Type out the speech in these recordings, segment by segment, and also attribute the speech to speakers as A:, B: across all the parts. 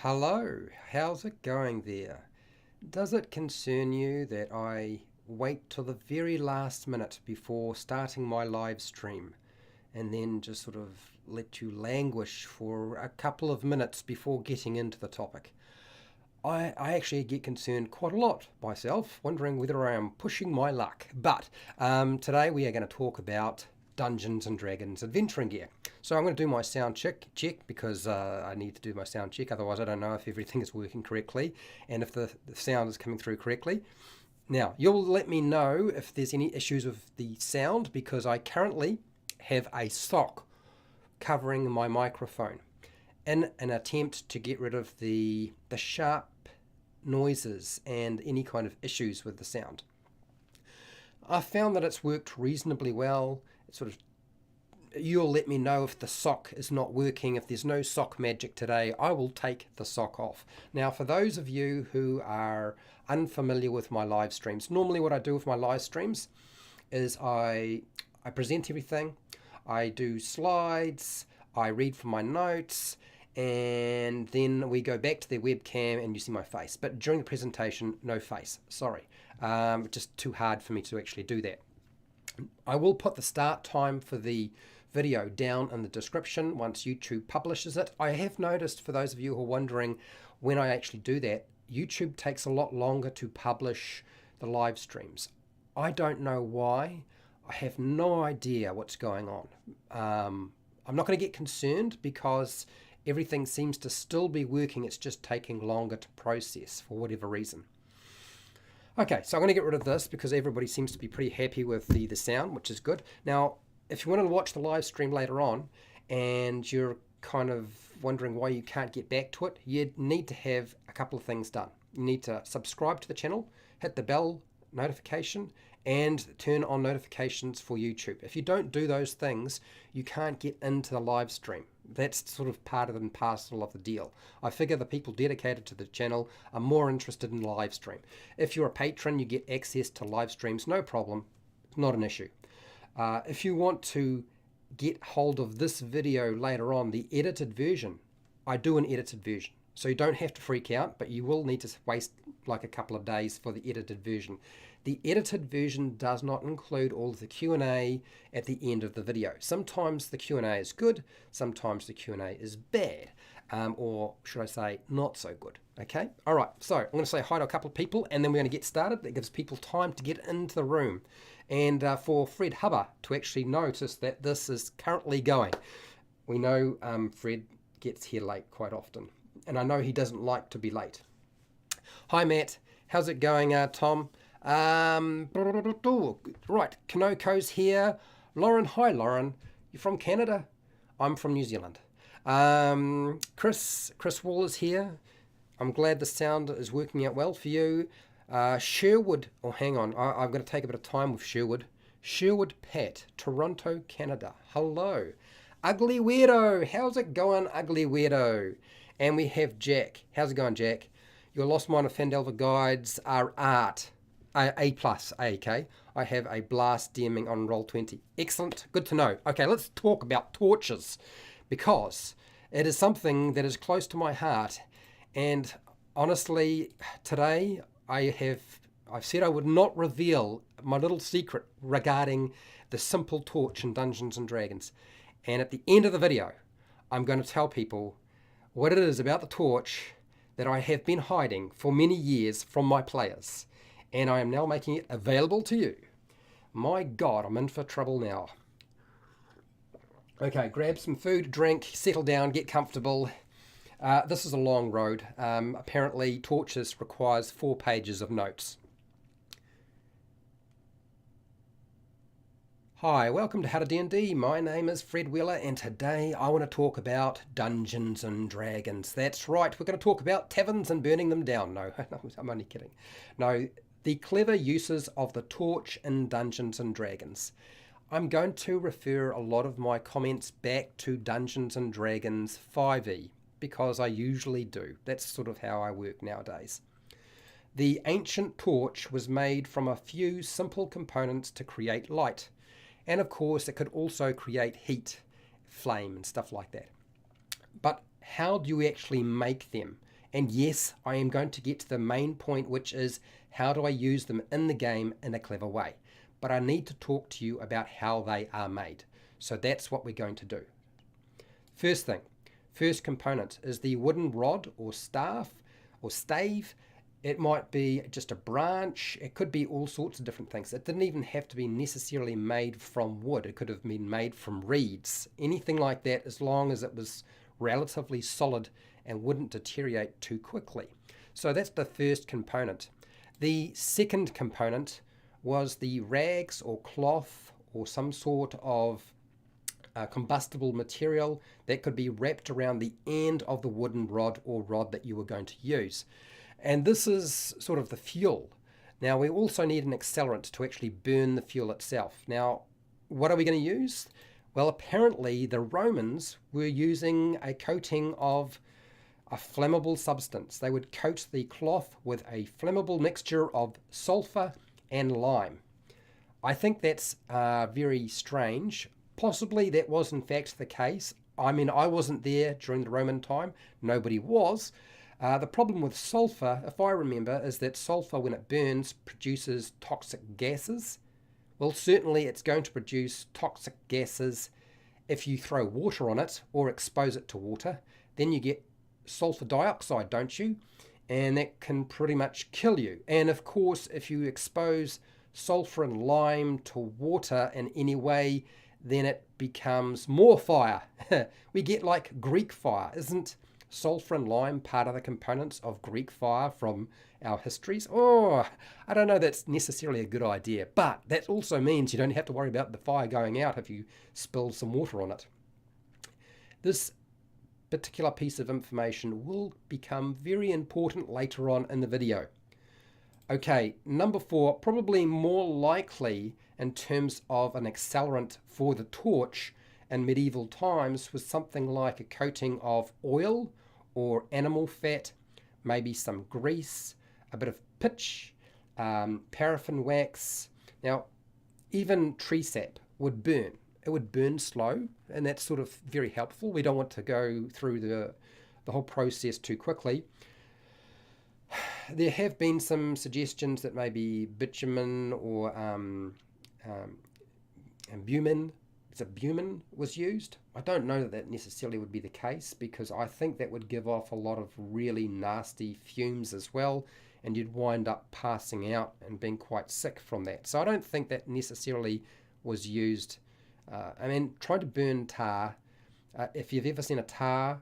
A: Hello, how's it going there? Does it concern you that I wait till the very last minute before starting my live stream and then just sort of let you languish for a couple of minutes before getting into the topic? I actually get concerned quite a lot myself, wondering whether I am pushing my luck. But today we are going to talk about Dungeons and Dragons adventuring gear. So I'm going to do my sound check because I need to do my sound check. Otherwise, I don't know if everything is working correctly and if the sound is coming through correctly. Now, you'll let me know if there's any issues with the sound because I currently have a sock covering my microphone in an attempt to get rid of the sharp noises and any kind of issues with the sound. I found that it's worked reasonably well. You'll let me know if the sock is not working. If there's no sock magic today, I will take the sock off. Now, for those of you who are unfamiliar with my live streams, normally what I do with my live streams is I present everything, I do slides, I read from my notes, and then we go back to the webcam and you see my face. But during the presentation, no face. Sorry. Just too hard for me to actually do that. I will put the start time for the video down in the description once YouTube publishes it. I have noticed, for those of you who are wondering when I actually do that, YouTube takes a lot longer to publish the live streams. I don't know why. I have no idea what's going on. I'm not going to get concerned because everything seems to still be working. It's just taking longer to process for whatever reason. Okay, so I'm going to get rid of this because everybody seems to be pretty happy with the sound, which is good. Now, if you want to watch the live stream later on and you're kind of wondering why you can't get back to it, you need to have a couple of things done. You need to subscribe to the channel, hit the bell notification, and turn on notifications for YouTube. If you don't do those things, you can't get into the live stream. That's sort of part and parcel of the deal. I figure the people dedicated to the channel are more interested in the live stream. If you're a patron, you get access to live streams, no problem. It's not an issue. If you want to get hold of this video later on, the edited version, I do an edited version. So you don't have to freak out, but you will need to waste like a couple of days for the edited version. The edited version does not include all of the Q&A at the end of the video. Sometimes the Q&A is good, sometimes the Q&A is bad, or should I say not so good. Okay, all right, so I'm going to say hi to a couple of people and then we're going to get started. That gives people time to get into the room and for Fred Hubber to actually notice that this is currently going. We know Fred gets here late quite often, and I know he doesn't like to be late. Hi Matt, how's it going, Tom? Right, Kanoko's here. Lauren, hi Lauren. You're from Canada? I'm from New Zealand. Chris Wall is here. I'm glad the sound is working out well for you. Sherwood, oh hang on, I'm going to take a bit of time with Sherwood. Sherwood Pat, Toronto, Canada. Hello. Ugly Weirdo, how's it going, Ugly Weirdo? And we have Jack. How's it going, Jack? Your Lost Mine of Phandelver guides are art. A+, okay. I have a blast DMing on Roll20. Excellent, good to know. Okay, let's talk about torches because it is something that is close to my heart. And honestly, today I've said I would not reveal my little secret regarding the simple torch in Dungeons and Dragons. And at the end of the video, I'm going to tell people what it is about the torch that I have been hiding for many years from my players. And I am now making it available to you. My God, I'm in for trouble now. Okay, grab some food, drink, settle down, get comfortable. This is a long road. Apparently, torches requires 4 pages of notes. Hi, welcome to HowtoDandD. My name is Fred Wheeler, and today I want to talk about Dungeons and Dragons. That's right, we're going to talk about taverns and burning them down. No, I'm only kidding. No, the clever uses of the torch in Dungeons and Dragons. I'm going to refer a lot of my comments back to Dungeons and Dragons 5e because I usually do. That's sort of how I work nowadays. The ancient torch was made from a few simple components to create light. And of course, it could also create heat, flame, and stuff like that. But how do you actually make them? And yes, I am going to get to the main point, which is how do I use them in the game in a clever way. But I need to talk to you about how they are made. So that's what we're going to do. First component is the wooden rod or staff or stave. It might be just a branch. It could be all sorts of different things. It didn't even have to be necessarily made from wood. It could have been made from reeds, anything like that, as long as it was relatively solid and wouldn't deteriorate too quickly. So that's the first component. The second component was the rags or cloth or some sort of combustible material that could be wrapped around the end of the wooden rod or rod that you were going to use. And this is sort of the fuel. Now we also need an accelerant to actually burn the fuel itself. Now, what are we going to use? Well, apparently the Romans were using a coating of a flammable substance. They would coat the cloth with a flammable mixture of sulfur and lime. I think that's very strange. Possibly that was in fact the case. I mean, I wasn't there during the Roman time. Nobody was. The problem with sulfur, if I remember, is that sulfur, when it burns, produces toxic gases. Well, certainly it's going to produce toxic gases if you throw water on it or expose it to water. Then you get sulfur dioxide, don't you? And that can pretty much kill you. And of course, if you expose sulfur and lime to water in any way, then it becomes more fire. We get like Greek fire. Isn't sulfur and lime part of the components of Greek fire from our histories? Oh, I don't know that's necessarily a good idea, but that also means you don't have to worry about the fire going out if you spill some water on it. This particular piece of information will become very important later on in the video. Okay, number 4, probably more likely in terms of an accelerant for the torch in medieval times was something like a coating of oil or animal fat, maybe some grease, a bit of pitch, paraffin wax. Now, even tree sap would burn. It would burn slow, and that's sort of very helpful. We don't want to go through the whole process too quickly. There have been some suggestions that maybe bitumen or bumin, bumin was used. I don't know that that necessarily would be the case, because I think that would give off a lot of really nasty fumes as well, and you'd wind up passing out and being quite sick from that. So I don't think that necessarily was used. I mean, trying to burn tar, if you've ever seen a tar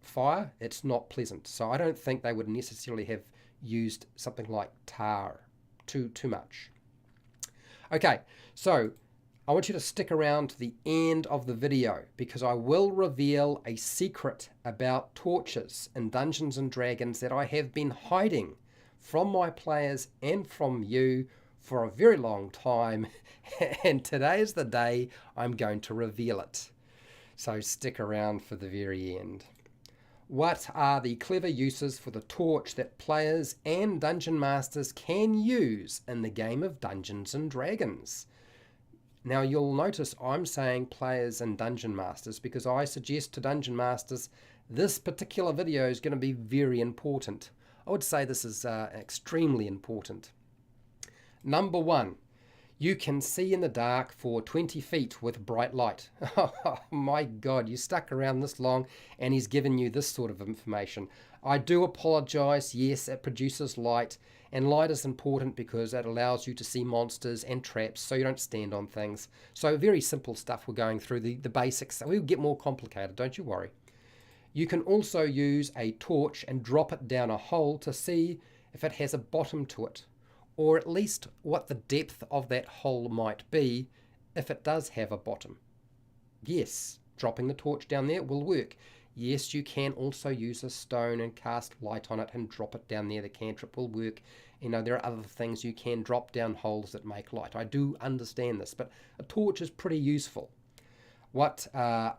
A: fire, it's not pleasant. So I don't think they would necessarily have used something like tar too much. Okay, so I want you to stick around to the end of the video, because I will reveal a secret about torches in Dungeons and Dragons that I have been hiding from my players and from you for a very long time, and today is the day I'm going to reveal it. So stick around for the very end. What are the clever uses for the torch that players and dungeon masters can use in the game of Dungeons and Dragons? Now you'll notice I'm saying players and dungeon masters because I suggest to dungeon masters this particular video is going to be very important. I would say this is extremely important. Number 1, you can see in the dark for 20 feet with bright light. Oh my God, you stuck around this long and he's given you this sort of information. I do apologize. Yes, it produces light, and light is important because it allows you to see monsters and traps so you don't stand on things. So very simple stuff we're going through, the basics. We'll get more complicated, don't you worry. You can also use a torch and drop it down a hole to see if it has a bottom to it, or at least what the depth of that hole might be if it does have a bottom. Yes, dropping the torch down there will work. Yes, you can also use a stone and cast light on it and drop it down there. The cantrip will work. You know, there are other things you can drop down holes that make light. I do understand this, but a torch is pretty useful. What a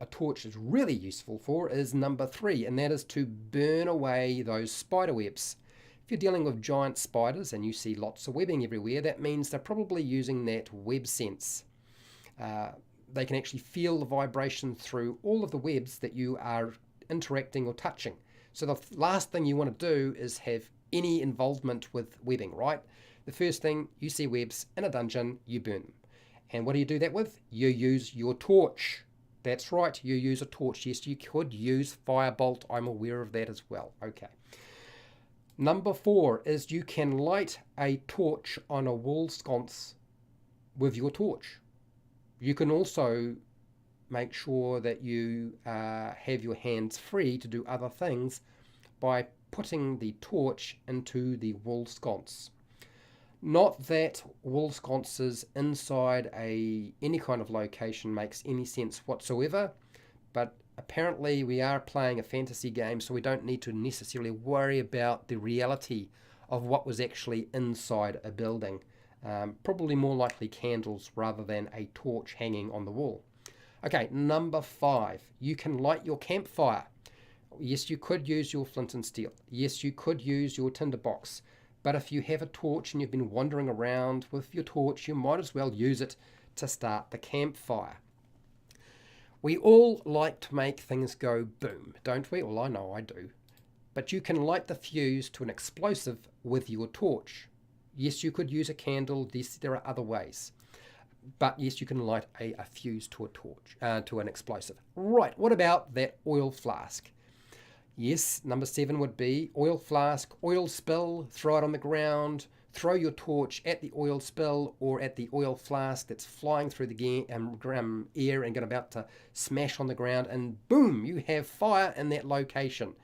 A: torch is really useful for is number 3, and that is to burn away those spider webs. If you're dealing with giant spiders and you see lots of webbing everywhere, that means they're probably using that web sense. They can actually feel the vibration through all of the webs that you are interacting or touching. So the last thing you want to do is have any involvement with webbing, right? The first thing, you see webs in a dungeon, you burn them. And what do you do that with? You use your torch. That's right, you use a torch. Yes, you could use firebolt. I'm aware of that as well. Okay. Number 4 is you can light a torch on a wall sconce with your torch. You can also make sure that you have your hands free to do other things by putting the torch into the wall sconce. Not that wall sconces inside any kind of location makes any sense whatsoever, but apparently we are playing a fantasy game, so we don't need to necessarily worry about the reality of what was actually inside a building. Probably more likely candles rather than a torch hanging on the wall. Okay, number 5, you can light your campfire. Yes, you could use your flint and steel. Yes, you could use your tinderbox. But if you have a torch and you've been wandering around with your torch, you might as well use it to start the campfire. We all like to make things go boom, don't we? Well, I know I do. But you can light the fuse to an explosive with your torch. Yes, you could use a candle. Yes, there are other ways. But yes, you can light a fuse to a torch, to an explosive. Right, what about that oil flask? Yes, number 7 would be oil flask, oil spill, throw it on the ground, throw your torch at the oil spill or at the oil flask that's flying through the air and about to smash on the ground, and boom, you have fire in that location,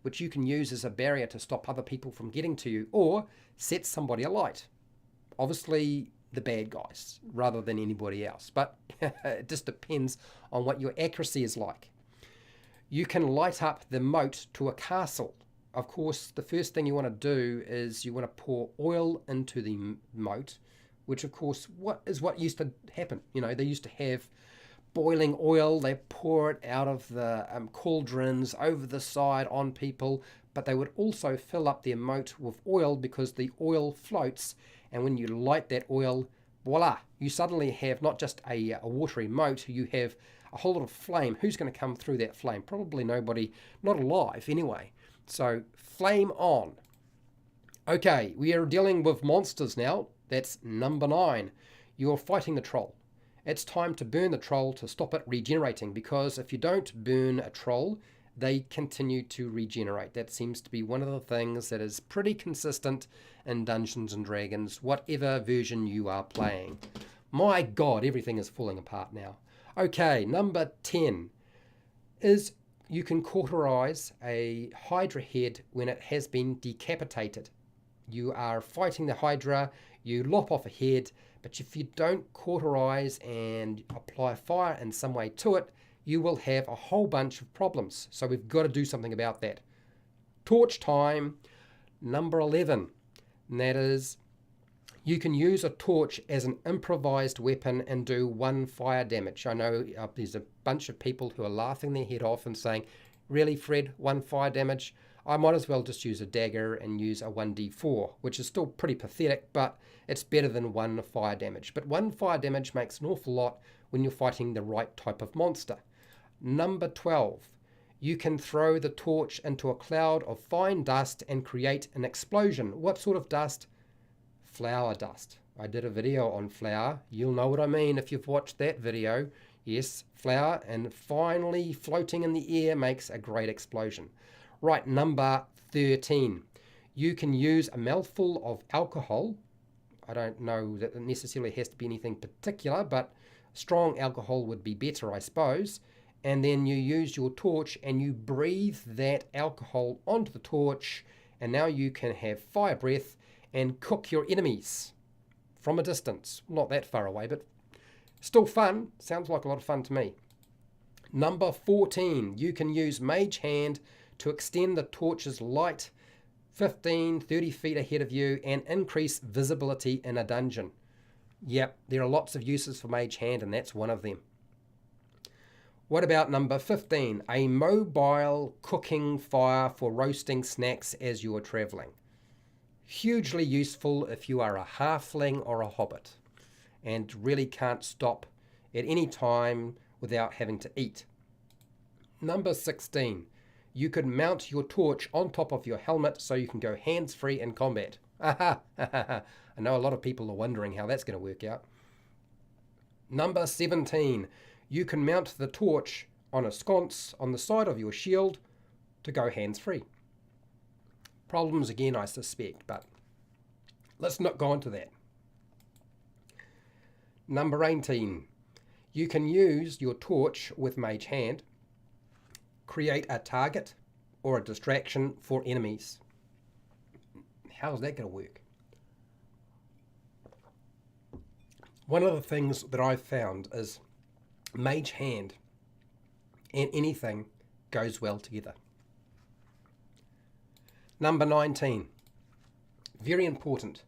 A: which you can use as a barrier to stop other people from getting to you or set somebody alight. Obviously, the bad guys rather than anybody else, but it just depends on what your accuracy is like. You can light up the moat to a castle. Of course, the first thing you want to do is you want to pour oil into the moat, which of course what used to happen. You know, they used to have boiling oil. They pour it out of the cauldrons over the side on people, but they would also fill up their moat with oil because the oil floats, and when you light that oil, voila, you suddenly have not just a watery moat, you have a whole lot of flame. Who's going to come through that flame? Probably nobody, not alive anyway. So flame on. Okay, we are dealing with monsters now. That's number 9. You're fighting the troll. It's time to burn the troll to stop it regenerating, because if you don't burn a troll, they continue to regenerate. That seems to be one of the things that is pretty consistent in Dungeons and Dragons, whatever version you are playing. My God, everything is falling apart now. Okay, number 10 is you can cauterize a Hydra head when it has been decapitated. You are fighting the Hydra, you lop off a head, but if you don't cauterize and apply fire in some way to it, you will have a whole bunch of problems. So we've got to do something about that. Torch time, number 11, and that is you can use a torch as an improvised weapon and do 1 fire damage. I know there's a bunch of people who are laughing their head off and saying, really, Fred, 1 fire damage? I might as well just use a dagger and use a 1d4, which is still pretty pathetic, but it's better than 1 fire damage. But 1 fire damage makes an awful lot when you're fighting the right type of monster. Number 12, you can throw the torch into a cloud of fine dust and create an explosion. What sort of dust? Flour dust. I did a video on flour. You'll know what I mean if you've watched that video. Yes, flour, and finally floating in the air makes a great explosion. Right, number 13. You can use a mouthful of alcohol. I don't know that it necessarily has to be anything particular, but strong alcohol would be better, I suppose. And then you use your torch and you breathe that alcohol onto the torch, and now you can have fire breath and cook your enemies from a distance. Not that far away, but still fun. Sounds like a lot of fun to me. Number 14, you can use Mage Hand to extend the torch's light 15, 30 feet ahead of you and increase visibility in a dungeon. Yep, there are lots of uses for Mage Hand, and that's one of them. What about number 15? A mobile cooking fire for roasting snacks as you are traveling. Hugely useful if you are a halfling or a hobbit and really can't stop at any time without having to eat. Number 16. You could mount your torch on top of your helmet so you can go hands-free in combat. I know a lot of people are wondering how that's going to work out. Number 17. You can mount the torch on a sconce on the side of your shield to go hands-free. Problems again, I suspect, but let's not go into that. Number 18. You can use your torch with Mage Hand, create a target or a distraction for enemies. How's that going to work? One of the things that I've found is Mage Hand and anything goes well together. Number 19. Very important.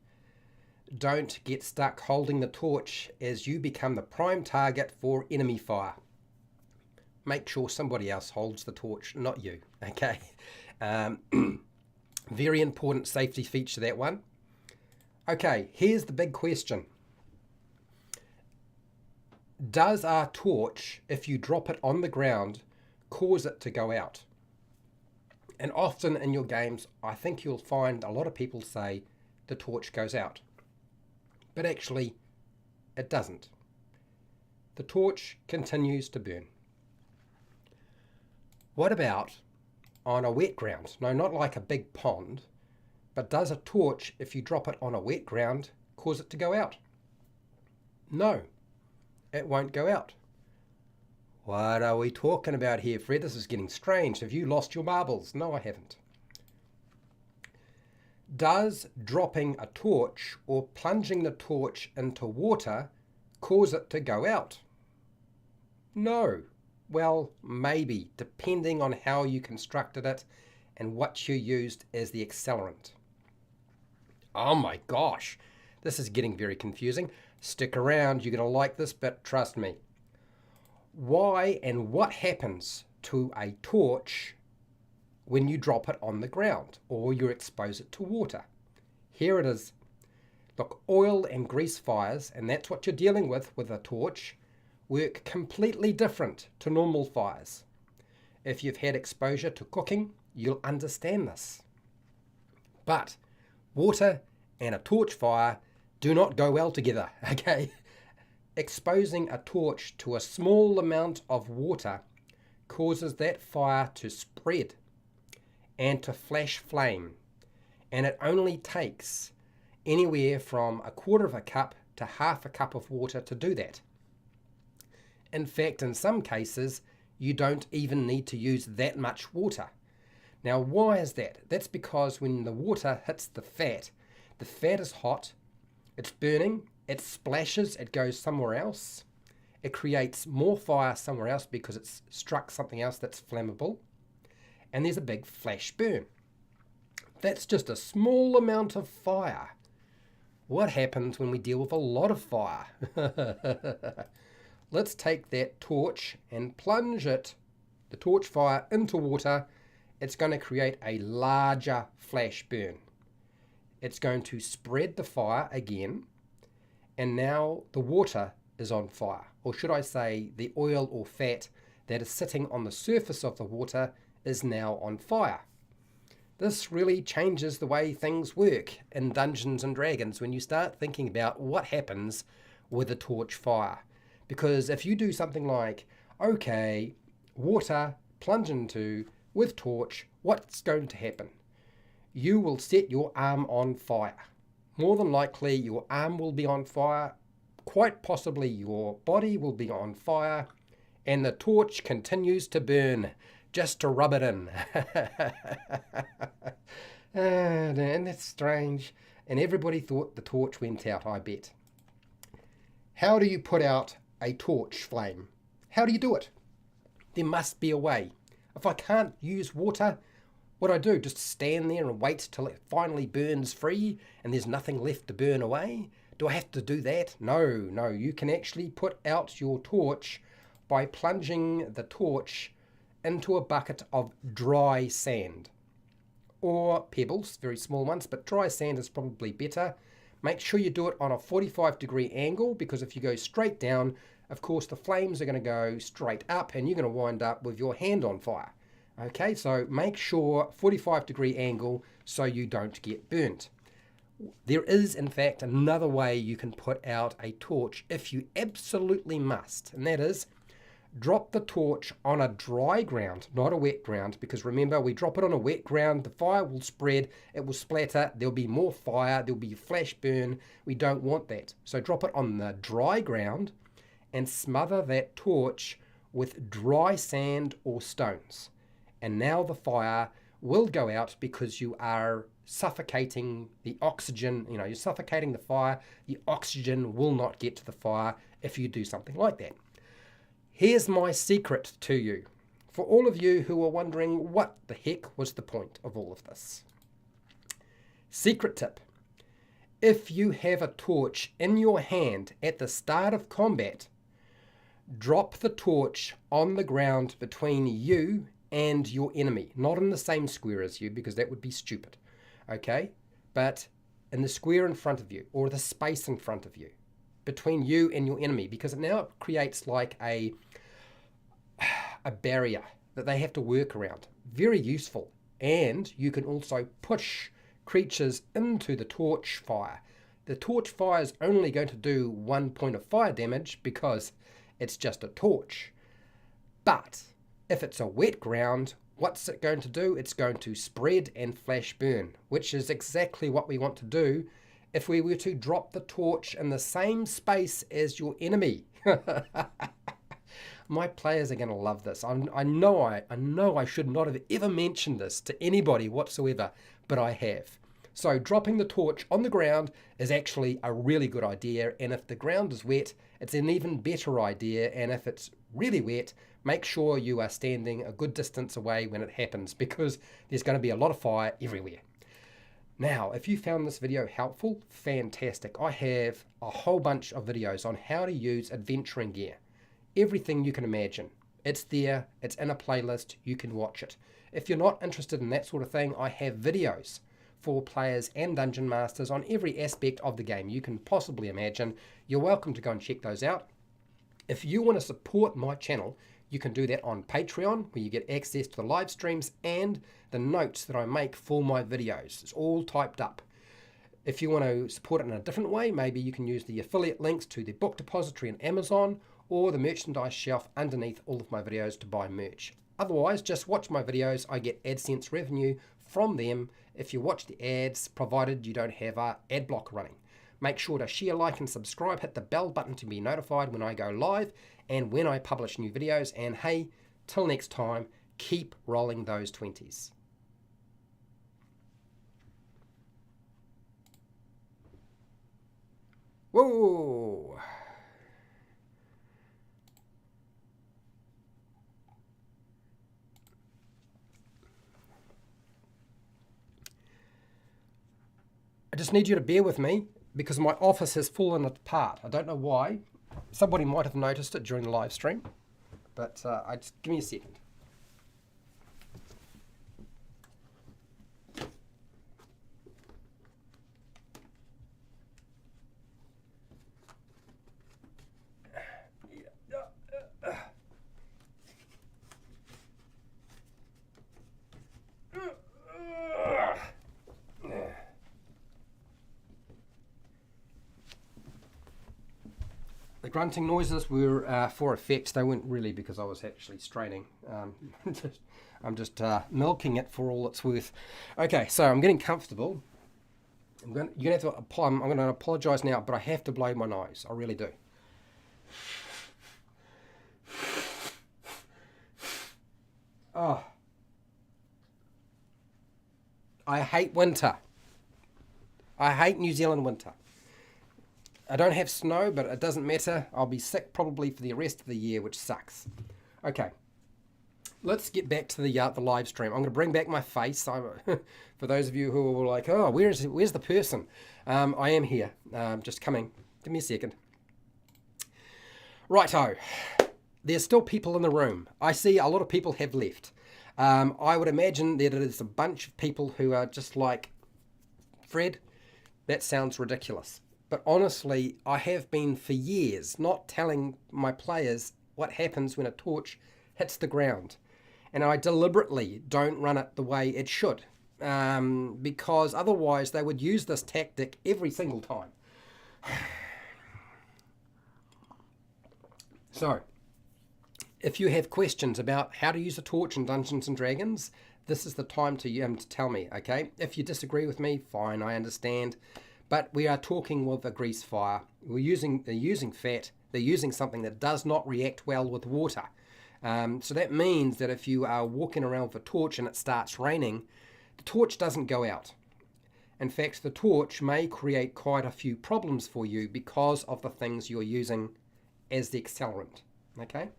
A: Don't get stuck holding the torch as you become the prime target for enemy fire. Make sure somebody else holds the torch, not you, okay? Very important safety feature, that one. Okay, here's the big question. Does our torch, if you drop it on the ground, cause it to go out? And often in your games, I think you'll find a lot of people say the torch goes out. But actually, it doesn't. The torch continues to burn. What about on a wet ground? No, not like a big pond, but does a torch, if you drop it on a wet ground, cause it to go out? No, it won't go out. What are we talking about here, Fred? This is getting strange. Have you lost your marbles? No, I haven't. Does dropping a torch or plunging the torch into water cause it to go out? No. Well, maybe, depending on how you constructed it and what you used as the accelerant. Oh my gosh, this is getting very confusing. Stick around, you're going to like this bit, trust me. Why and what happens to a torch when you drop it on the ground or you expose it to water? Here it is. Look, oil and grease fires, and that's what you're dealing with a torch, work completely different to normal fires. If you've had exposure to cooking, you'll understand this. But water and a torch fire do not go well together, okay? Exposing a torch to a small amount of water causes that fire to spread and to flash flame. And it only takes anywhere from 1/4 cup to 1/2 cup of water to do that. In fact, in some cases, you don't even need to use that much water. Now, why is that? That's because when the water hits the fat is hot, it's burning, it splashes, it goes somewhere else. It creates more fire somewhere else because it's struck something else that's flammable. And there's a big flash burn. That's just a small amount of fire. What happens when we deal with a lot of fire? Let's take that torch and plunge it, the torch fire, into water. It's going to create a larger flash burn. It's going to spread the fire again, and now the water is on fire. Or should I say the oil or fat that is sitting on the surface of the water is now on fire. This really changes the way things work in Dungeons and Dragons when you start thinking about what happens with a torch fire. Because if you do something like, okay, water, plunge into, with torch, what's going to happen? You will set your arm on fire. More than likely, your arm will be on fire. Quite possibly your body will be on fire. And the torch continues to burn just to rub it in. And that's strange. And everybody thought the torch went out, I bet. How do you put out a torch flame? How do you do it? There must be a way. If I can't use water, what do I do? Just stand there and wait till it finally burns free and there's nothing left to burn away? Do I have to do that? No, you can actually put out your torch by plunging the torch into a bucket of dry sand. Or pebbles, very small ones, but dry sand is probably better. Make sure you do it on a 45-degree angle, because if you go straight down, of course the flames are going to go straight up and you're going to wind up with your hand on fire. Okay, so make sure 45-degree angle so you don't get burnt. There is, in fact, another way you can put out a torch if you absolutely must, and that is drop the torch on a dry ground, not a wet ground, because remember, we drop it on a wet ground, the fire will spread, it will splatter, there'll be more fire, there'll be flash burn. We don't want that. So drop it on the dry ground and smother that torch with dry sand or stones. And now the fire will go out because you are suffocating the oxygen, you're suffocating the fire. The oxygen will not get to the fire if you do something like that. Here's my secret to you, for all of you who are wondering what the heck was the point of all of this. Secret tip: if you have a torch in your hand at the start of combat, drop the torch on the ground between you and your enemy, not in the same square as you, because that would be stupid, okay? But in the square in front of you, or the space in front of you, between you and your enemy, because now it creates like a barrier that they have to work around. Very useful. And you can also push creatures into the torch fire. The torch fire is only going to do 1 point of fire damage because it's just a torch. But if it's a wet ground, what's it going to do? It's going to spread and flash burn, which is exactly what we want to do if we were to drop the torch in the same space as your enemy. My players are going to love this. I know I should not have ever mentioned this to anybody whatsoever, but I have. So dropping the torch on the ground is actually a really good idea, and if the ground is wet, it's an even better idea, and if it's really wet, make sure you are standing a good distance away when it happens, because there's going to be a lot of fire everywhere. Now, if you found this video helpful, fantastic. I have a whole bunch of videos on how to use adventuring gear. Everything you can imagine. It's there, it's in a playlist, you can watch it. If you're not interested in that sort of thing, I have videos for players and dungeon masters on every aspect of the game you can possibly imagine. You're welcome to go and check those out. If you want to support my channel, you can do that on Patreon, where you get access to the live streams and the notes that I make for my videos. It's all typed up. If you want to support it in a different way, maybe you can use the affiliate links to the book depository in Amazon or the merchandise shelf underneath all of my videos to buy merch. Otherwise, just watch my videos. I get AdSense revenue from them if you watch the ads, provided you don't have an ad block running. Make sure to share, like, and subscribe. Hit the bell button to be notified when I go live and when I publish new videos. And hey, till next time, keep rolling those 20s. Whoa! I just need you to bear with me because my office has fallen apart. I don't know why. Somebody might have noticed it during the live stream, but just give me a second. The grunting noises were for effect. They weren't really because I was actually straining. I'm just milking it for all it's worth. Okay, so I'm getting comfortable. You're gonna have to apply. I'm going to apologise now, but I have to blow my nose. I really do. Oh, I hate winter. I hate New Zealand winter. I don't have snow, but it doesn't matter. I'll be sick probably for the rest of the year, which sucks. Okay, let's get back to the live stream. I'm going to bring back my face. For those of you who were like, oh, where's the person? I am here, just coming. Give me a second. Righto, there's still people in the room. I see a lot of people have left. I would imagine that it is a bunch of people who are just like, Fred, that sounds ridiculous. But honestly, I have been for years not telling my players what happens when a torch hits the ground. and I deliberately don't run it the way it should, because otherwise they would use this tactic every single time. So, if you have questions about how to use a torch in Dungeons and Dragons, this is the time to tell me, okay? If you disagree with me, fine, I understand. But we are talking with a grease fire. They're using fat. They're using something that does not react well with water. So that means that if you are walking around with a torch and it starts raining, the torch doesn't go out. In fact, the torch may create quite a few problems for you because of the things you're using as the accelerant, okay?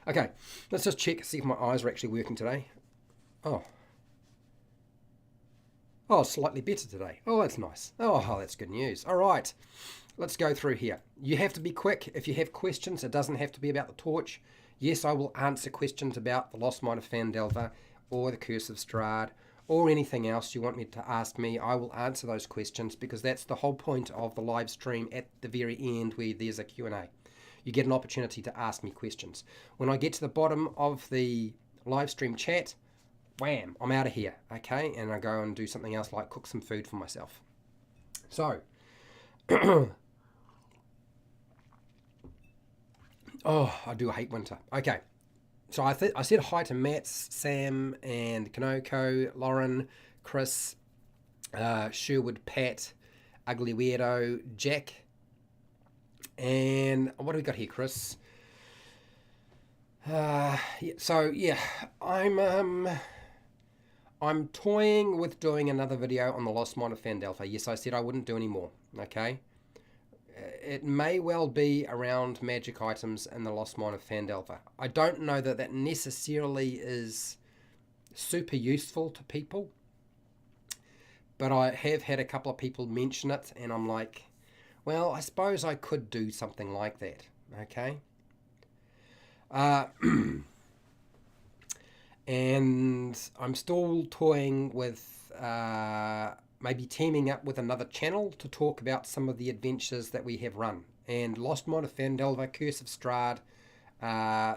A: Okay, let's just check, see if my eyes are actually working today. Oh, slightly better today. Oh, that's nice. Oh, that's good news. All right, let's go through here. You have to be quick. If you have questions, it doesn't have to be about the torch. Yes, I will answer questions about the Lost Mine of Phandelver or the Curse of Strahd or anything else you want me to ask me. I will answer those questions because that's the whole point of the live stream at the very end where there's a Q&A. You get an opportunity to ask me questions. When I get to the bottom of the live stream chat, wham, I'm out of here, okay? And I go and do something else like cook some food for myself. So, oh, I do hate winter. Okay, so I said hi to Matt, Sam, and Kanoko, Lauren, Chris, Sherwood, Pat, Ugly Weirdo, Jack, and what do we got here, Chris? So yeah, I'm toying with doing another video on the Lost Mine of Phandelver. Yes, I said I wouldn't do any more, okay? It may well be around magic items in the Lost Mine of Phandelver. I don't know that that necessarily is super useful to people, but I have had a couple of people mention it, and I'm like, well, I suppose I could do something like that, okay? And I'm still toying with maybe teaming up with another channel to talk about some of the adventures that we have run. And Lost Mine of Phandelver, Curse of Strahd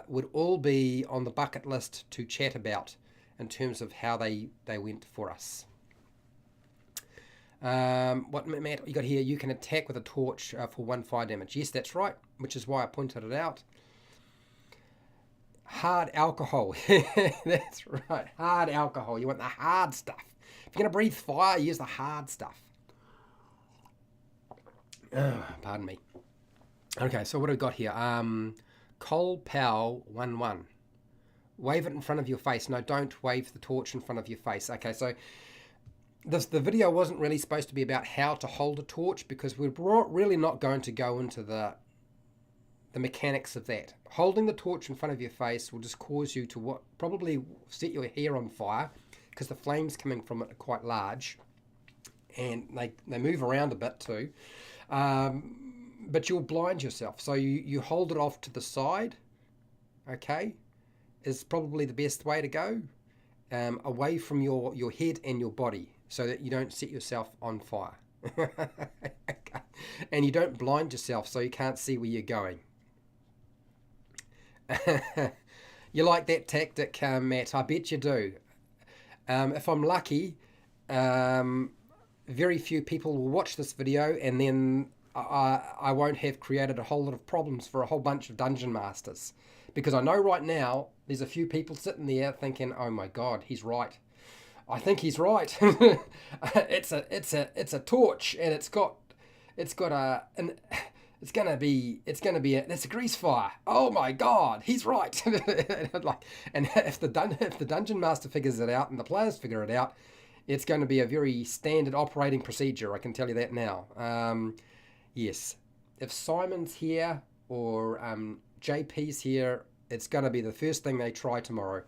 A: would all be on the bucket list to chat about in terms of how they went for us. What, Matt, you got here? You can attack with a torch for 1 fire damage. Yes, that's right, which is why I pointed it out. Hard alcohol. That's right, hard alcohol. You want the hard stuff. If you're going to breathe fire, use the hard stuff. Pardon me. Okay, so what have we got here? Cole Powell 1-1. Wave it in front of your face. No, don't wave the torch in front of your face. Okay, so the video wasn't really supposed to be about how to hold a torch because we're really not going to go into the mechanics of that. Holding the torch in front of your face will just cause you to probably set your hair on fire because the flames coming from it are quite large and they move around a bit too. But you'll blind yourself. So you hold it off to the side, okay, is probably the best way to go, away from your head and your body so that you don't set yourself on fire. And you don't blind yourself so you can't see where you're going. You like that tactic, Matt? I bet you do. If I'm lucky, very few people will watch this video and then I won't have created a whole lot of problems for a whole bunch of dungeon masters. Because I know right now there's a few people sitting there thinking, oh my god, he's right. I think he's right. It's a torch and it's a grease fire. Oh my god, he's right. And if the dungeon master figures it out and the players figure it out, it's going to be a very standard operating procedure. I can tell you that now. Yes, if Simon's here or JP's here, it's going to be the first thing they try tomorrow.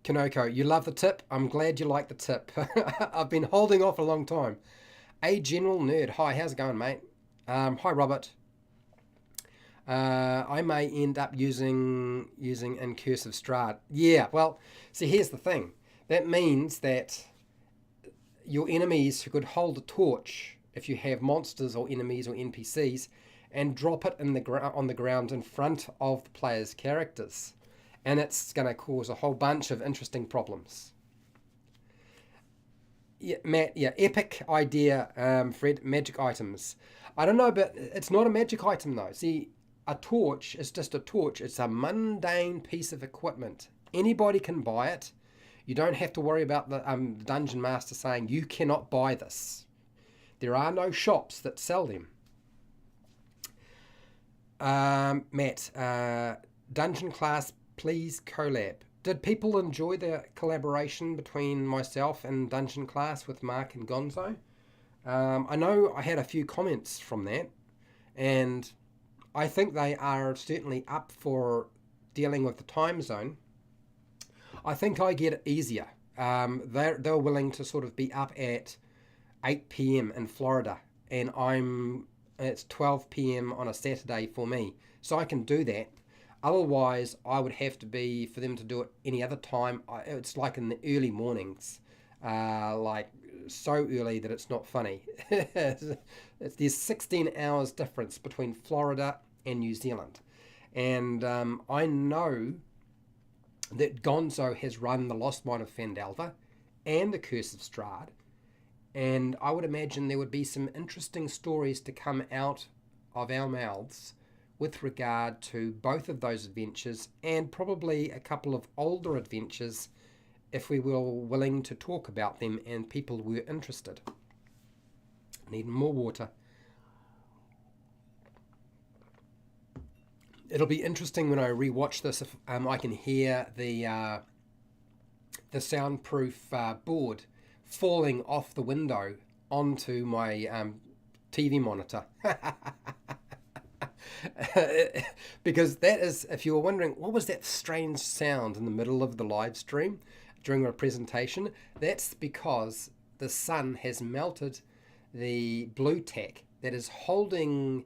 A: Kanoko, you love the tip. I'm glad you like the tip. I've been holding off a long time. A General Nerd. Hi, how's it going, mate? Hi, Robert. I may end up using in Curse of Strahd. Yeah, well, see, here's the thing. That means that your enemies who could hold a torch, if you have monsters or enemies or NPCs, and drop it on the ground in front of the player's characters. And it's going to cause a whole bunch of interesting problems. Yeah, Matt, yeah, epic idea, Fred, magic items. I don't know, but it's not a magic item though. See, a torch is just a torch. It's a mundane piece of equipment. Anybody can buy it. You don't have to worry about the dungeon master saying you cannot buy this. There are no shops that sell them. Matt, dungeon class, please collab. Did people enjoy the collaboration between myself and dungeon class with Mark and Gonzo? I know I had a few comments from that, and I think they are certainly up for dealing with the time zone. I think I get it easier. They're willing to sort of be up at 8 p.m. in Florida, and it's 12 p.m. on a Saturday for me, so I can do that. Otherwise, I would have to be for them to do it any other time. It's like in the early mornings, like so early that it's not funny. There's 16 hours difference between Florida and New Zealand, and I know that Gonzo has run The Lost Mine of Phandelver and The Curse of Strahd, and I would imagine there would be some interesting stories to come out of our mouths with regard to both of those adventures, and probably a couple of older adventures if we were willing to talk about them and people were interested. Need more water. It'll be interesting when I rewatch this if I can hear the soundproof board falling off the window onto my TV monitor. Because that is, if you were wondering, what was that strange sound in the middle of the live stream during a presentation? That's because the sun has melted the blue tack that is holding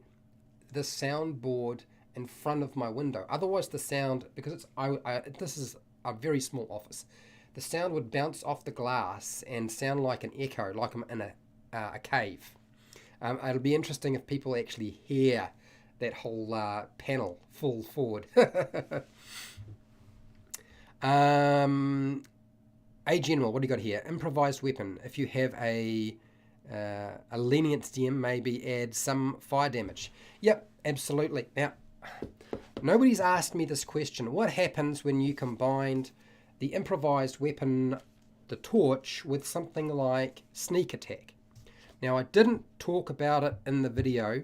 A: the soundboard in front of my window. Otherwise the sound, because this is a very small office, the sound would bounce off the glass and sound like an echo, like I'm in a cave. It'll be interesting if people actually hear that whole panel fall forward. A general, what do you got here? Improvised weapon. If you have a lenient DM, maybe add some fire damage. Yep, absolutely. Now, nobody's asked me this question. What happens when you combined the improvised weapon, the torch, with something like sneak attack? Now, I didn't talk about it in the video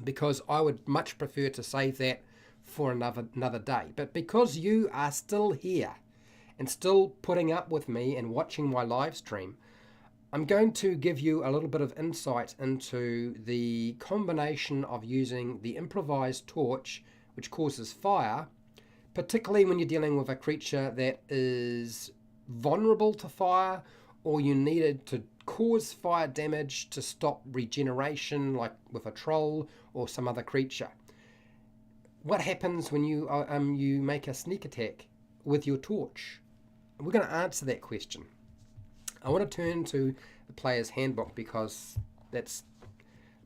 A: because I would much prefer to save that for another day. But because you are still here and still putting up with me and watching my live stream, I'm going to give you a little bit of insight into the combination of using the improvised torch, which causes fire, particularly when you're dealing with a creature that is vulnerable to fire, or you needed to cause fire damage to stop regeneration, like with a troll or some other creature. What happens when you make a sneak attack with your torch? We're going to answer that question. I want to turn to the player's handbook because that's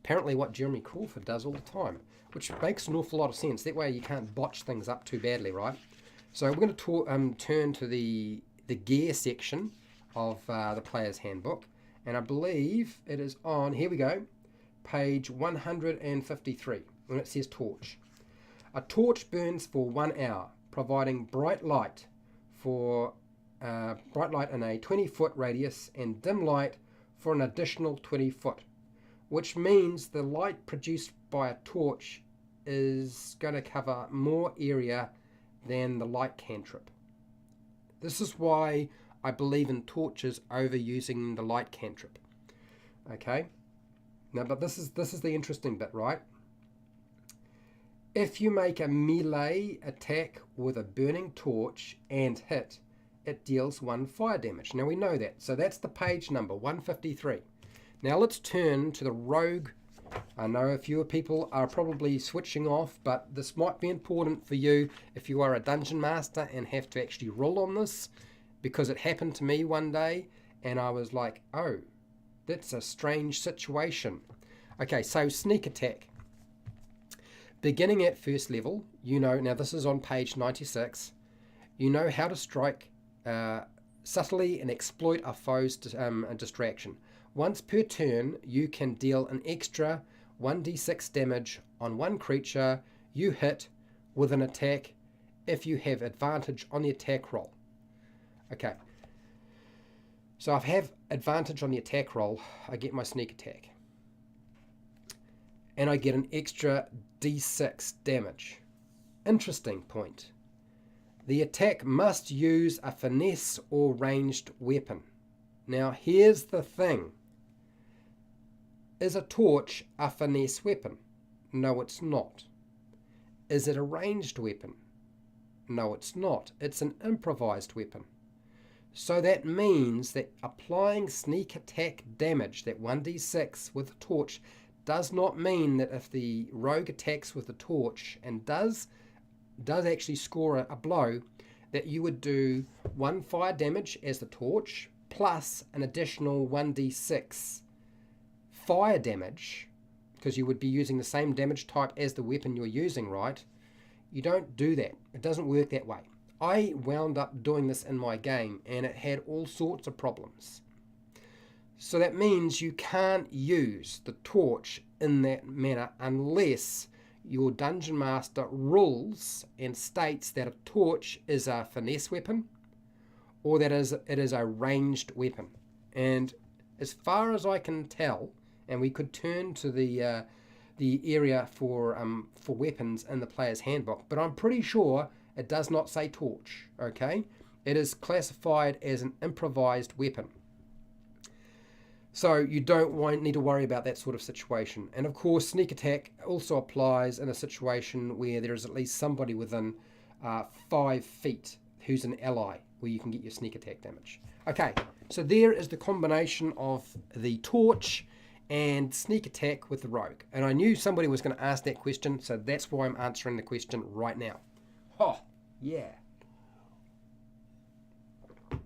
A: apparently what Jeremy Crawford does all the time, which makes an awful lot of sense. That way you can't botch things up too badly, right? So we're going to turn to the gear section of the player's handbook, and I believe it is on, here we go, page 153, and it says torch. A torch burns for 1 hour, providing bright light in a 20-foot radius and dim light for an additional 20 foot, which means the light produced by a torch is going to cover more area than the light cantrip. This is why I believe in torches over using the light cantrip. Okay? Now, but this is the interesting bit, right? If you make a melee attack with a burning torch and hit, it deals 1 fire damage. Now we know that. So that's the page number, 153. Now let's turn to the rogue. I know a few people are probably switching off, but this might be important for you if you are a dungeon master and have to actually roll on this, because it happened to me one day and I was like, oh, that's a strange situation. Okay, so sneak attack. beginning at first level, you know, now this is on page 96, you know how to strike subtly and exploit a foe's distraction. Once per turn, you can deal an extra 1d6 damage on one creature you hit with an attack if you have advantage on the attack roll. Okay, so if I have advantage on the attack roll, I get my sneak attack. And I get an extra d6 damage. Interesting point. The attack must use a finesse or ranged weapon. Now here's the thing. Is a torch a finesse weapon? No, it's not. Is it a ranged weapon? No, it's not. It's an improvised weapon. So that means that applying sneak attack damage, that 1d6 with a torch, does not mean that if the rogue attacks with the torch and does actually score a blow, that you would do 1 fire damage as the torch plus an additional 1d6 fire damage, because you would be using the same damage type as the weapon you're using, right? You don't do that. It doesn't work that way. I wound up doing this in my game and it had all sorts of problems. So that means you can't use the torch in that manner unless your Dungeon Master rules and states that a torch is a finesse weapon or that it is a ranged weapon. And as far as I can tell, and we could turn to the area for weapons in the player's handbook, but I'm pretty sure it does not say torch, okay? It is classified as an improvised weapon. So you don't need to worry about that sort of situation. And of course, sneak attack also applies in a situation where there is at least somebody within 5 feet who's an ally, where you can get your sneak attack damage. Okay, so there is the combination of the torch and sneak attack with the rogue. And I knew somebody was going to ask that question, so that's why I'm answering the question right now. Oh, yeah. A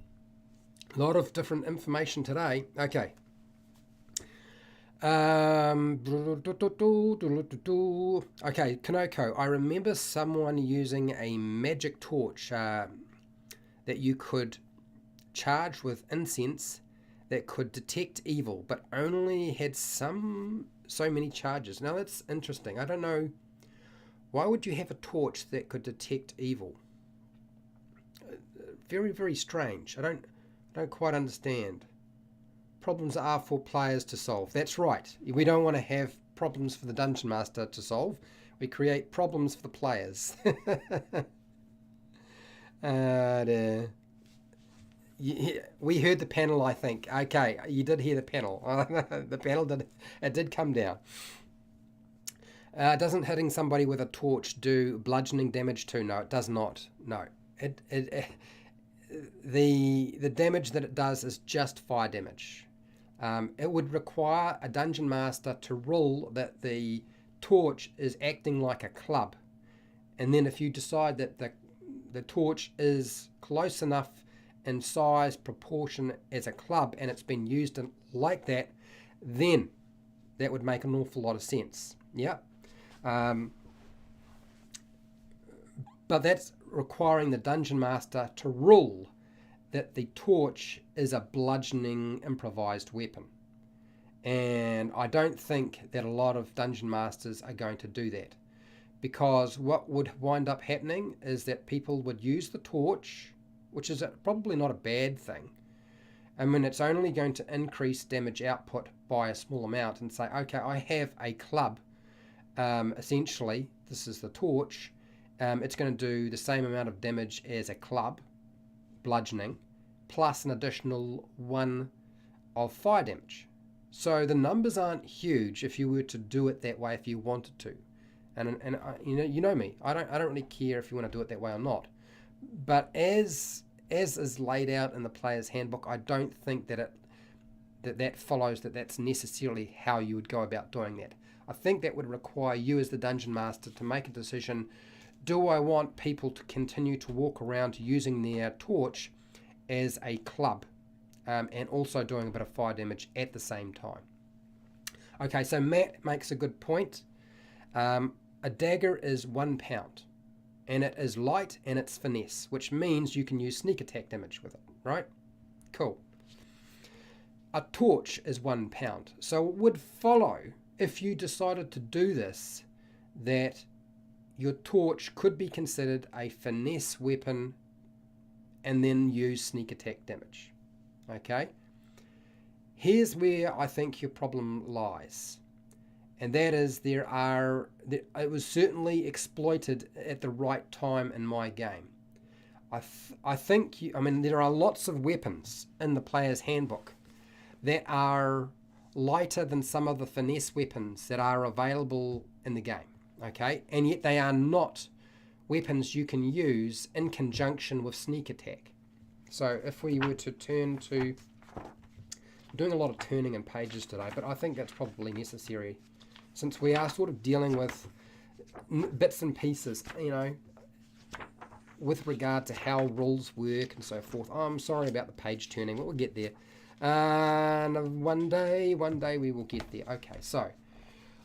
A: lot of different information today. Okay. Okay, Kanoko, I remember someone using a magic torch that you could charge with incense that could detect evil, but only had so many charges. Now that's interesting. I don't know, why would you have a torch that could detect evil? Very, very strange. I don't quite understand. Problems are for players to solve. That's right. We don't want to have problems for the Dungeon Master to solve. We create problems for the players. We heard the panel, I think. Okay, you did hear the panel. The panel did come down. Doesn't hitting somebody with a torch do bludgeoning damage too? No, it does not. No. The damage that it does is just fire damage. It would require a Dungeon Master to rule that the torch is acting like a club. And then if you decide that the torch is close enough in size, proportion as a club, and it's been used like that, then that would make an awful lot of sense. Yeah. But that's requiring the Dungeon Master to rule that the torch is a bludgeoning improvised weapon. And I don't think that a lot of Dungeon Masters are going to do that, because what would wind up happening is that people would use the torch, which is probably not a bad thing. I mean, it's only going to increase damage output by a small amount, and say, okay, I have a club, essentially, this is the torch, it's going to do the same amount of damage as a club, bludgeoning, plus an additional 1 of fire damage. So the numbers aren't huge if you were to do it that way if you wanted to. And you know me, I don't really care if you want to do it that way or not. But as is laid out in the player's handbook, I don't think that that follows that that's necessarily how you would go about doing that. I think that would require you as the Dungeon Master to make a decision. Do I want people to continue to walk around using their torch as a club, and also doing a bit of fire damage at the same time? Okay, so Matt makes a good point. a dagger is 1 pound, and it is light and it's finesse, which means you can use sneak attack damage with it, right? Cool. A torch is 1 pound. So it would follow, if you decided to do this, that your torch could be considered a finesse weapon and then use sneak attack damage. Okay? Here's where I think your problem lies. And that is it was certainly exploited at the right time in my game. I think, there are lots of weapons in the player's handbook that are lighter than some of the finesse weapons that are available in the game, okay? And yet they are not weapons you can use in conjunction with sneak attack. So if we were to turn to... I'm doing a lot of turning in pages today, but I think that's probably necessary since we are sort of dealing with bits and pieces, with regard to how rules work and so forth. Oh, I'm sorry about the page turning, but we'll get there. One day we will get there. Okay, so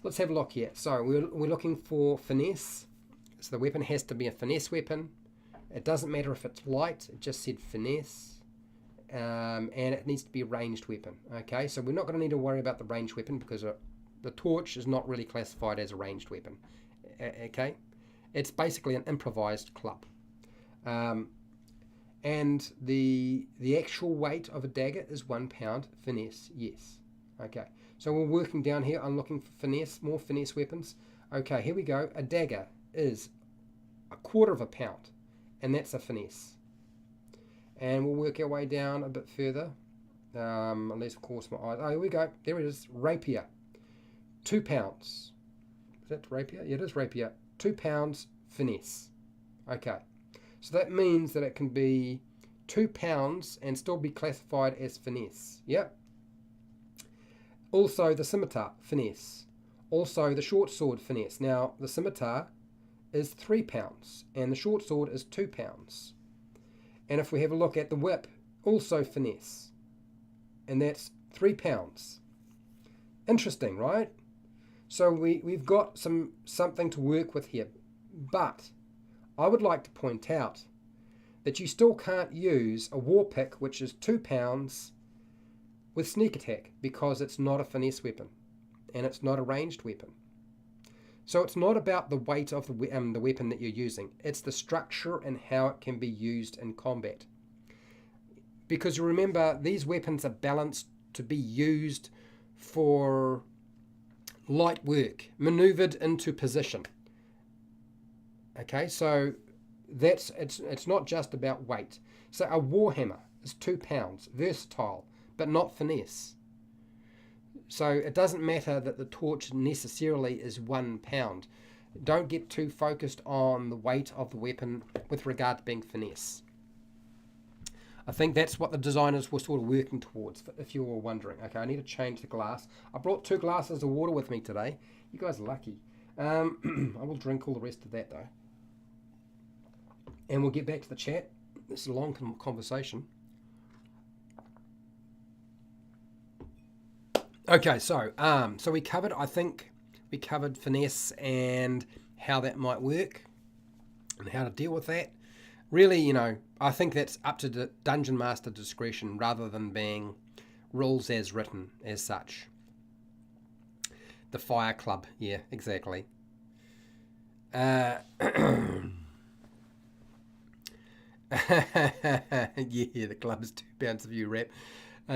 A: let's have a look here. So we're looking for finesse. So the weapon has to be a finesse weapon. It doesn't matter if it's light. It just said finesse. And it needs to be a ranged weapon. Okay, so we're not going to need to worry about the ranged weapon because the torch is not really classified as a ranged weapon. Okay, it's basically an improvised club. And the actual weight of a dagger is 1 pound. Finesse, yes. Okay, so we're working down here. I'm looking for finesse, more finesse weapons. Okay, here we go. A dagger is 1/4 pound, and that's a finesse. And we'll work our way down a bit further. Unless, of course, my eyes... Oh, here we go. There it is. Rapier. 2 pounds. Is that rapier? Yeah, it is rapier. 2 pounds finesse. Okay. So that means that it can be 2 pounds and still be classified as finesse. Yep. Also the scimitar, finesse. Also the short sword, finesse. Now the scimitar is 3 pounds and the short sword is 2 pounds. And if we have a look at the whip, also finesse. And that's 3 pounds. Interesting, right? So we've got something to work with here. But I would like to point out that you still can't use a war pick, which is 2 pounds, with sneak attack because it's not a finesse weapon and it's not a ranged weapon. So it's not about the weight of the weapon that you're using. It's the structure and how it can be used in combat. Because you remember, these weapons are balanced to be used for light work, maneuvered into position. Okay, so it's not just about weight. So a warhammer is 2 pounds, versatile, but not finesse. So it doesn't matter that the torch necessarily is 1 pound. Don't get too focused on the weight of the weapon with regard to being finesse. I think that's what the designers were sort of working towards, if you were wondering. Okay, I need to change the glass. I brought 2 glasses of water with me today. You guys are lucky. I will drink all the rest of that though. And we'll get back to the chat. This is a long conversation. Okay, so I think we covered finesse and how that might work and how to deal with that. Really, I think that's up to the Dungeon Master discretion rather than being rules as written as such. The Fire Club, yeah, exactly. Yeah, the club is 2 pounds if you wrap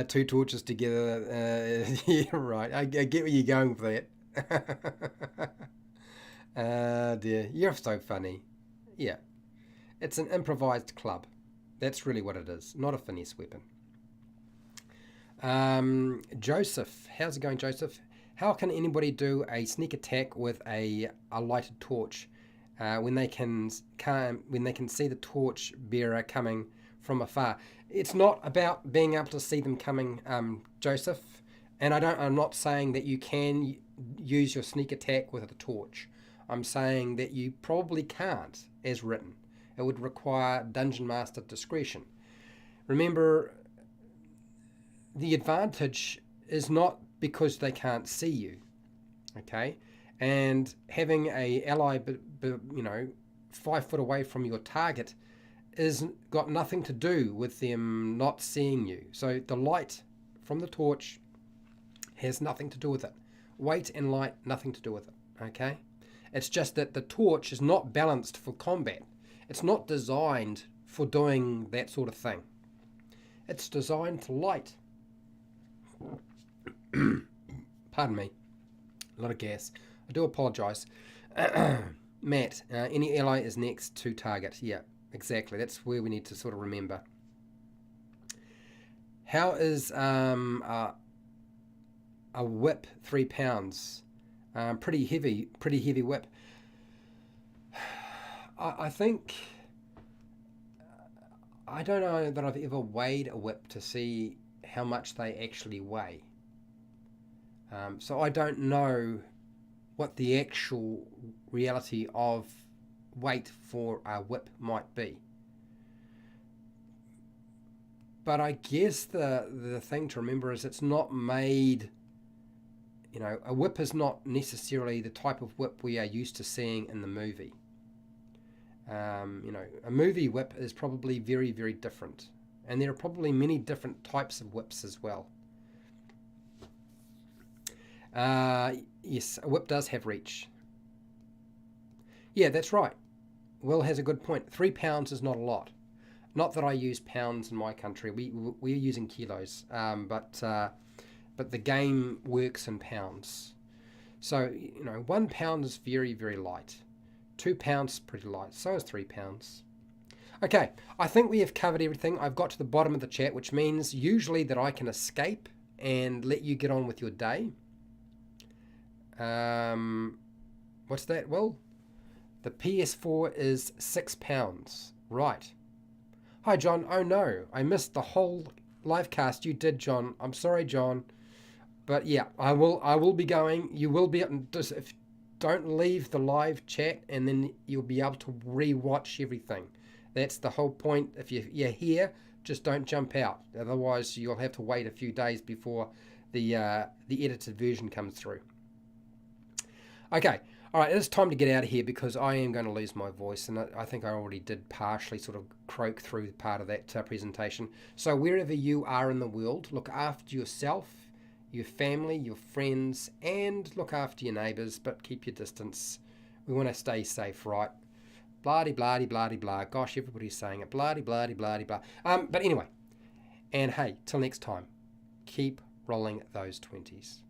A: 2 torches together. Yeah, right. I get where you're going with that. Dear, you're so funny. Yeah, it's an improvised club. That's really what it is, not a finesse weapon. Joseph, how's it going, Joseph? How can anybody do a sneak attack with a lighted torch when they can see the torch bearer coming from afar? It's not about being able to see them coming, Joseph. And I'm not saying that you can use your sneak attack with a torch. I'm saying that you probably can't, as written. It would require Dungeon Master discretion. Remember, the advantage is not because they can't see you, okay? And having a ally, you know, 5 foot away from your target is got nothing to do with them not seeing you. So the light from the torch has nothing to do with it. Weight and light, nothing to do with it. Okay? It's just that the torch is not balanced for combat. It's not designed for doing that sort of thing. It's designed to light. Pardon me. A lot of gas. I do apologise. Matt, any ally is next to target. Yeah, exactly. That's where we need to sort of remember. How is a whip £3? Pretty heavy whip. I think, I don't know that I've ever weighed a whip to see how much they actually weigh. So I don't know what the actual reality of weight for a whip might be. But I guess the thing to remember is it's not made, you know, a whip is not necessarily the type of whip we are used to seeing in the movie. You know, a movie whip is probably very, very different. And there are probably many different types of whips as well. Yes, a whip does have reach. Yeah, that's right. Will has a good point. £3 is not a lot. Not that I use pounds in my country. We're using kilos, but the game works in pounds. So, you know, £1 is very, very light. £2 is pretty light. So is £3. Okay, I think we have covered everything. I've got to the bottom of the chat, which means usually that I can escape and let you get on with your day. What's that, Will? The PS4 is £6. Right. Hi, John. Oh, no. I missed the whole live cast. You did, John. I'm sorry, John. But yeah, I will be going. You will be... Don't leave the live chat, and then you'll be able to re-watch everything. That's the whole point. If you're here, just don't jump out. Otherwise, you'll have to wait a few days before the edited version comes through. Okay, all right, it's time to get out of here because I am going to lose my voice, and I think I already did partially sort of croak through part of that presentation. So wherever you are in the world, look after yourself, your family, your friends, and look after your neighbours, but keep your distance. We want to stay safe, right? Blah-de, blah-de, blah-de, blah. Gosh, everybody's saying it. Blah-de, blah-de, blah-de, blah. But anyway, and hey, till next time, keep rolling those 20s.